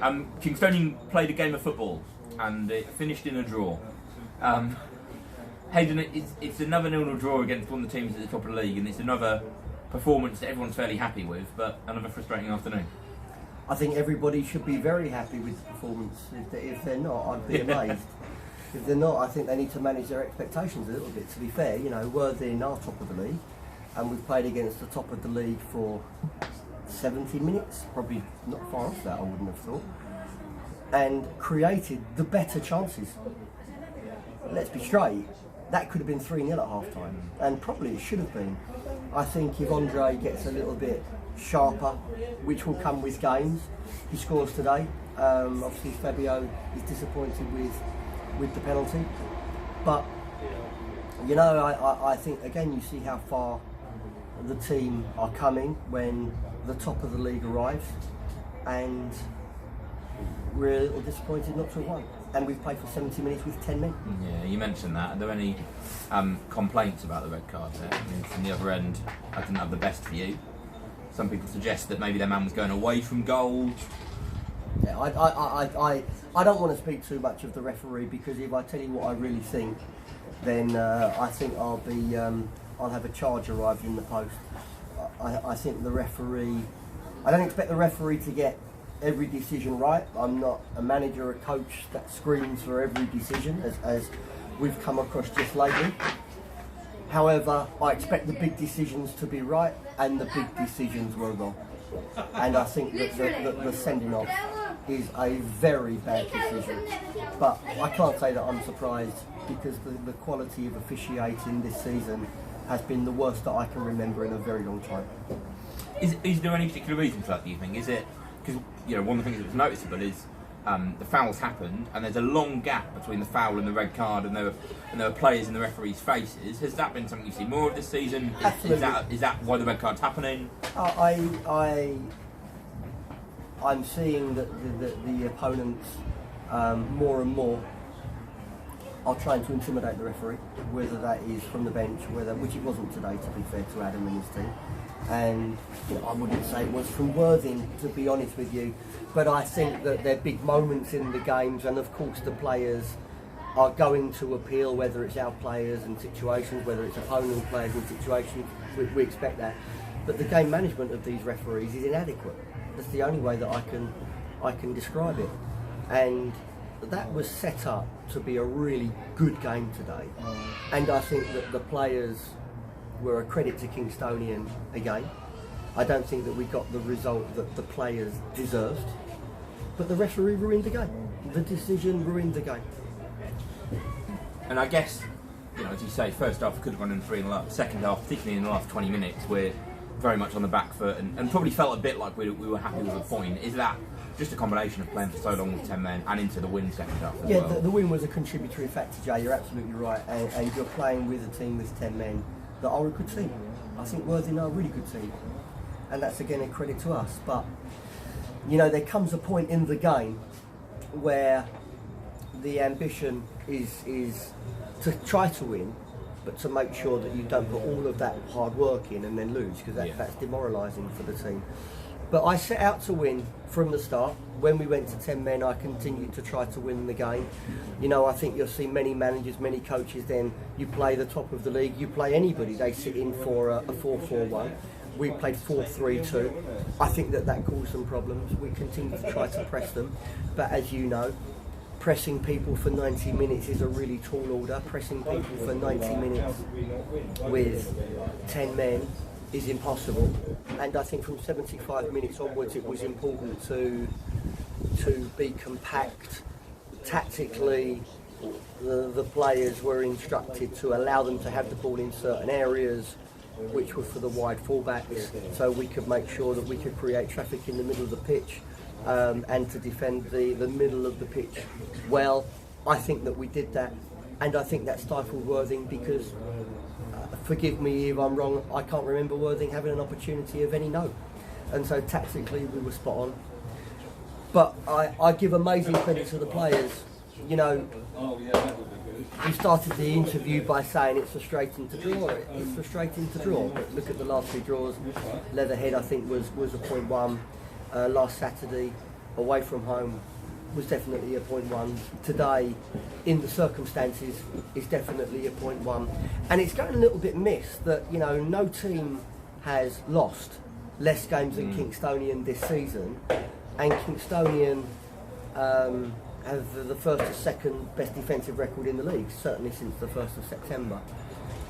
Kingstonian played a game of football and it finished in a draw. Hayden, it's another 0-0 draw against one of the teams at the top of the league, and it's another performance that everyone's fairly happy with, but another frustrating afternoon. I think everybody should be very happy with the performance. If they're not, I'd be amazed. If they're not, I think they need to manage their expectations a little bit. To be fair, you know, Worthing are top of the league, and we've played against the top of the league for 70 minutes, probably not far off that, I wouldn't have thought, and created the better chances. Let's be straight, that could have been 3-0 at half time, and probably it should have been. I think if Andre gets a little bit sharper, which will come with games, he scores today. Obviously Fabio is disappointed with the penalty, but you know, I think again you see how far the team are coming when the top of the league arrives, and we're a little disappointed not to have won. And we've played for 70 minutes with 10 men. Yeah, you mentioned that. Are there any complaints about the red card there? I mean, from the other end, I didn't have the best for you. Some people suggest that maybe their man was going away from goal. Yeah, I don't want to speak too much of the referee, because if I tell you what I really think, then I think I'll have a charge arrived in the post. I think the referee, I don't expect the referee to get every decision right. I'm not a manager or a coach that screams for every decision, as we've come across just lately. However, I expect the big decisions to be right, and the big decisions were wrong. And I think that the sending off is a very bad decision. But I can't say that I'm surprised, because the quality of officiating this season has been the worst that I can remember in a very long time. Is there any particular reason for that, do you think? Is it because, you know, one of the things that was noticeable is the fouls happened, and there's a long gap between the foul and the red card, and there were players in the referees' faces. Has that been something you see more of this season? Absolutely. Is that why the red card's happening? I'm seeing that the opponents more and more are trying to intimidate the referee, whether that is from the bench, which it wasn't today, to be fair to Adam and his team. And you know, I wouldn't say it was from Worthing, to be honest with you, but I think that there are big moments in the games, and of course the players are going to appeal, whether it's our players and situations, whether it's opponent players and situations. We expect that, but the game management of these referees is inadequate. That's the only way that I can describe it. And that was set up to be a really good game today, and I think that the players were a credit to Kingstonian again. I don't think that we got the result that the players deserved, but the referee ruined the game. The decision ruined the game. And I guess, you know, as you say, first half we could have run in 3-0 up. Second half, particularly in the last 20 minutes, we're very much on the back foot, and probably felt a bit like we were happy with a point. Is that just a combination of playing for so long with 10 men and into the win second half as well? The win was a contributory factor, Jay. You're absolutely right, and you're playing with a team with 10 men that are a good team. I think Worthing are a really good team, and that's again a credit to us. But you know, there comes a point in the game where the ambition is to try to win, but to make sure that you don't put all of that hard work in and then lose, because that's demoralising for the team. But I set out to win from the start. When we went to 10 men, I continued to try to win the game. You know, I think you'll see many managers, many coaches, then you play the top of the league, you play anybody, they sit in for a 4-4-1. We played 4-3-2. I think that caused some problems. We continued to try to press them, but as you know, pressing people for 90 minutes is a really tall order. Pressing people for 90 minutes with 10 men is impossible, and I think from 75 minutes onwards it was important to be compact. Tactically, the players were instructed to allow them to have the ball in certain areas, which were for the wide fullbacks, so we could make sure that we could create traffic in the middle of the pitch, and to defend the middle of the pitch well. I think that we did that, and I think that stifled Worthing, because forgive me if I'm wrong, I can't remember Worthing having an opportunity of any note. And so tactically we were spot on. But I give amazing credit to the players. You know, we started the interview by saying it's frustrating to draw. It's frustrating to draw, but look at the last two draws. Leatherhead, I think, was a 0.1 last Saturday. away from home was definitely a 0.1. Today, in the circumstances, is definitely a 0.1. And it's going a little bit missed that, you know, no team has lost less games than Kingstonian this season, and Kingstonian have the first or second best defensive record in the league, certainly since the 1st of September.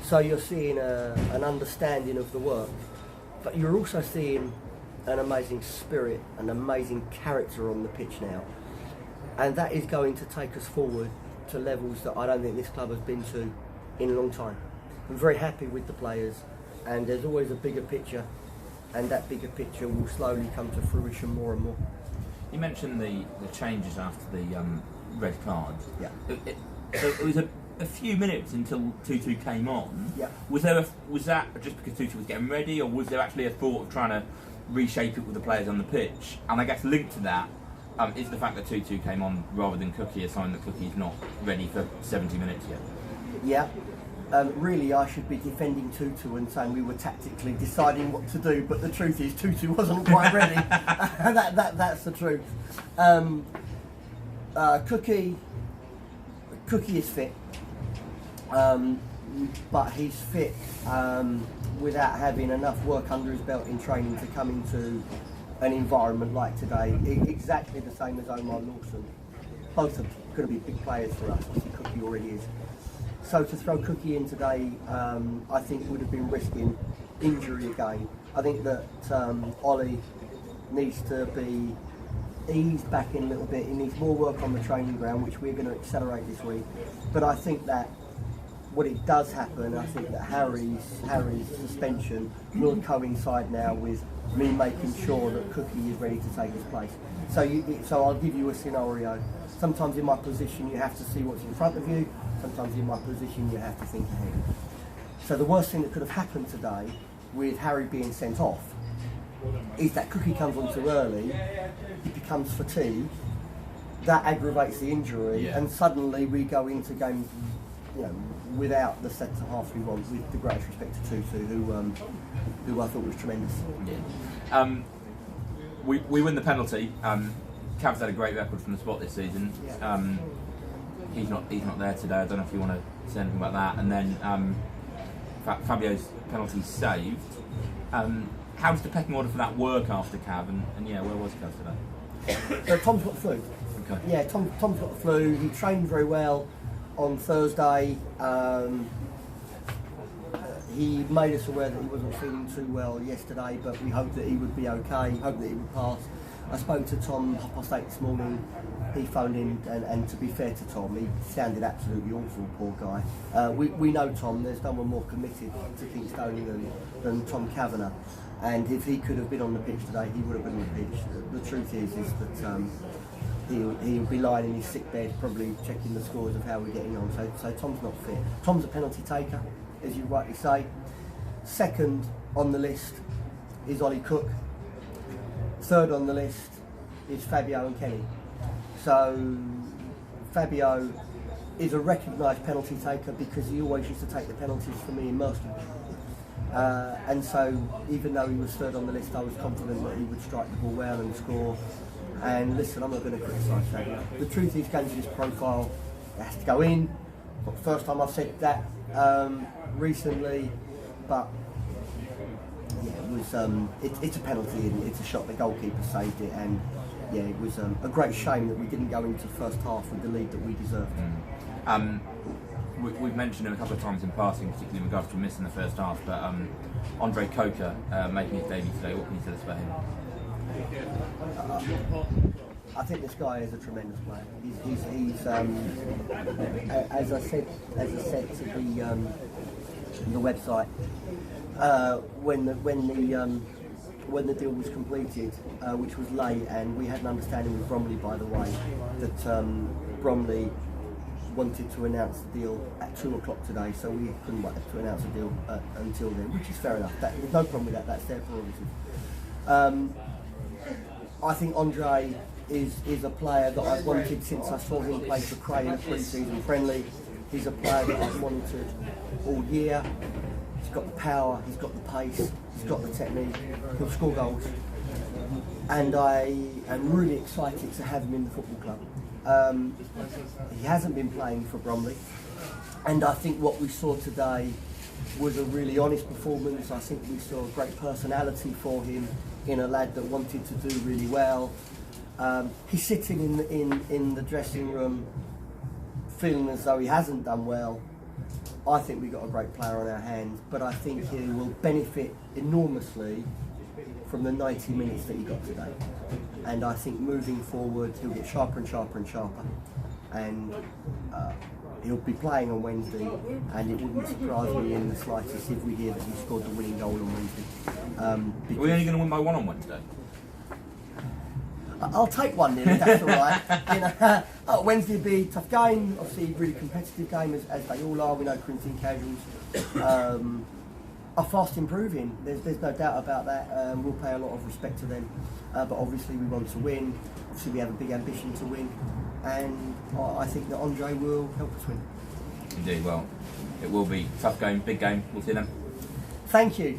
So you're seeing an understanding of the work, but you're also seeing an amazing spirit, an amazing character on the pitch now. And that is going to take us forward to levels that I don't think this club has been to in a long time. I'm very happy with the players, and there's always a bigger picture, and that bigger picture will slowly come to fruition more and more. You mentioned the changes after the red card. Yeah. So it was a few minutes until Tutu came on. Yeah. Was that just because Tutu was getting ready, or was there actually a thought of trying to reshape it with the players on the pitch? And I guess linked to that is the fact that Tutu came on rather than Cookie, a sign that Cookie is not ready for 70 minutes yet. Yeah. Really, I should be defending Tutu and saying we were tactically deciding what to do, but the truth is Tutu wasn't quite ready. That's the truth. Cookie is fit, but he's fit without having enough work under his belt in training to come into an environment like today. Exactly the same as Omar Lawson. Both are going to be big players for us. I think Cookie already is. So to throw Cookie in today, I think would have been risking injury again. I think that Ollie needs to be eased back in a little bit. He needs more work on the training ground, which we're going to accelerate this week. But I think that what it does happen, I think that Harry's suspension will coincide now with me making sure that Cookie is ready to take his place. So I'll give you a scenario. Sometimes in my position you have to see what's in front of you. Sometimes in my position you have to think ahead. So the worst thing that could have happened today with Harry being sent off is that Cookie comes on too early, he becomes fatigued, that aggravates the injury, and suddenly we go into games, you know, without the centre half we want, with the greatest respect to Tutu, who I thought was tremendous. Yeah. We win the penalty. Cav's had a great record from the spot this season. He's not there today. I don't know if you want to say anything about that. And then Fabio's penalty saved. How does the pecking order for that work after Cav? And yeah, where was Cav today? Tom's got the flu. Okay. Yeah, Tom's got the flu. He trained very well on Thursday. He made us aware that he wasn't feeling too well yesterday, but we hoped that he would be okay, hoped that he would pass. I spoke to Tom 8:30 this morning. He phoned in, and to be fair to Tom, he sounded absolutely awful, poor guy. We know Tom, there's no one more committed to Kingstonian than Tom Kavanagh, and if he could have been on the pitch today, he would have been on the pitch. The truth is that he'll be lying in his sick bed, probably checking the scores of how we're getting on, so Tom's not fit. Tom's a penalty taker, as you rightly say. Second on the list is Ollie Cook. Third on the list is Fabio and Kenny. So Fabio is a recognised penalty taker because he always used to take the penalties for me in Merstham. And so even though he was third on the list, I was confident that he would strike the ball well and score. And listen, I'm not going to criticise Fabio. The truth is, going to his profile, it has to go in. Not the first time I've said that recently, but yeah, it was. It's a penalty and it's a shot. The goalkeeper saved it, and yeah, it was a great shame that we didn't go into the first half with the lead that we deserved. We've mentioned him a couple of times in passing, particularly in regards to missing the first half, but Andre Coker making his debut today. What can you tell us about him? I think this guy is a tremendous player. He's as I said to the website, when the deal was completed, which was late, and we had an understanding with Bromley, by the way, that Bromley wanted to announce the deal at 2 o'clock today, so we couldn't wait to announce the deal until then, which is fair enough. There's no problem with that. That's their prerogative. I think Andre is a player that I've wanted since I saw him play for Cray in a pre-season friendly. He's a player that I've wanted all year. He's got the power, he's got the pace, he's got the technique, he'll score goals. and I am really excited to have him in the football club. He hasn't been playing for Bromley, and I think what we saw today was a really honest performance. I think we saw a great personality for him in a lad that wanted to do really well. He's sitting in the dressing room feeling as though he hasn't done well. I think we've got a great player on our hands, but I think he will benefit enormously from the 90 minutes that he got today. And I think moving forward, he'll get sharper and sharper and sharper. And he'll be playing on Wednesday, and it wouldn't surprise me in the slightest if we hear that he scored the winning goal on Wednesday. Are we only going to win by 1 on Wednesday? I'll take 1-0 if that's all right. You know, Wednesday will be a tough game, obviously a really competitive game as they all are. We know Corinthian casuals are fast improving. There's no doubt about that. We'll pay a lot of respect to them, but obviously we want to win. Obviously we have a big ambition to win, and I think that Andre will help us win. Indeed, well, it will be a tough game, big game. We'll see them. Thank you.